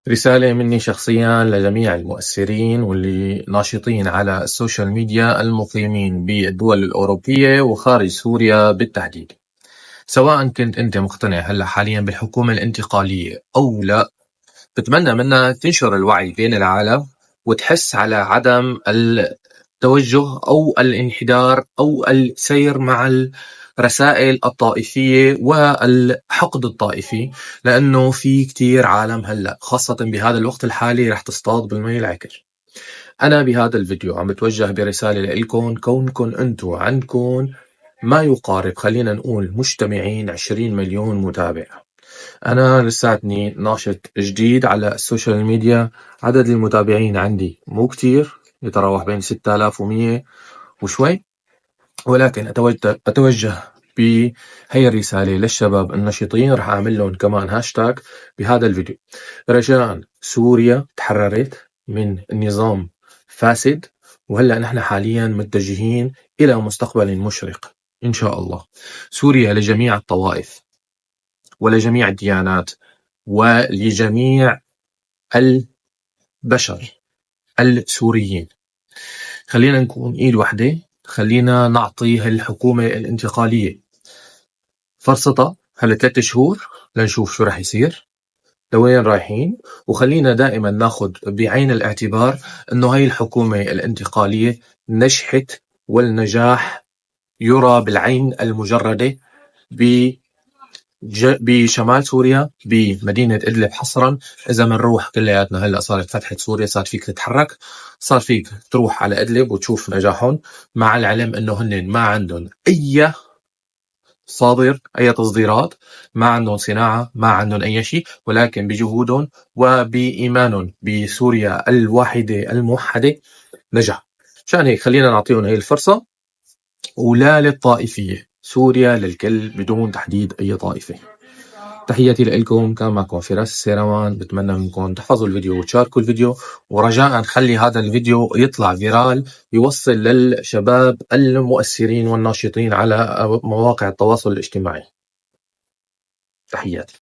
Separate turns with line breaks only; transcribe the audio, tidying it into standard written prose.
رسالة مني شخصيا لجميع المؤثرين واللي ناشطين على السوشيال ميديا المقيمين بالدول الأوروبية وخارج سوريا بالتحديد. سواء كنت أنت مقتنع هلا حاليا بالحكومة الانتقالية أو لا، بتمنى منك تنشر الوعي بين العالم وتحس على عدم التوجه أو الانحدار أو السير مع الرسائل الطائفية والحقد الطائفي، لأنه في كتير عالم هلأ خاصة بهذا الوقت الحالي رح تصطاد بالمي العكر. أنا بهذا الفيديو عم بتوجه برسالة لإلكم، كونكم أنتو عندكم ما يقارب خلينا نقول مجتمعين 20 مليون متابع. أنا لساتني ناشط جديد على السوشيال ميديا، عدد المتابعين عندي مو كتير، يتراوح بين 6100 وشوي، ولكن أتوجه بهي الرسالة للشباب النشطين. رح أعمل لهم كمان هاشتاج بهذا الفيديو. رجاء، سوريا تحررت من النظام فاسد، وهلأ نحن حاليا متجهين إلى مستقبل مشرق إن شاء الله. سوريا لجميع الطوائف ولجميع الديانات ولجميع البشر السوريين. خلينا نكون إيد واحدة، خلينا نعطي الحكومة الانتقالية فرصتها هلا 3 شهور لنشوف شو رح يصير، لوين رايحين، وخلينا دائما ناخد بعين الاعتبار انه هاي الحكومة الانتقالية نجحت، والنجاح يرى بالعين المجردة بشمال سوريا بمدينة إدلب حصرا. إذا منروح كلياتنا هلأ صارت فتحة سوريا، صار فيك تتحرك، صار فيك تروح على إدلب وتشوف نجاحهم، مع العلم إنه هن ما عندهم أي صادر، أي تصديرات، ما عندهم صناعة، ما عندهم أي شيء، ولكن بجهودهم وبإيمانهم بسوريا الواحدة الموحدة نجح. عشان هيك خلينا نعطيهم هي الفرصة، ولا للطائفية، سوريا للكل بدون تحديد أي طائفة. تحياتي لكم، كان معكم فراس السيروان. بتمنى منكم تحفظوا الفيديو وتشاركوا الفيديو، ورجاء خلي هذا الفيديو يطلع فيرال، يوصل للشباب المؤثرين والناشطين على مواقع التواصل الاجتماعي. تحياتي.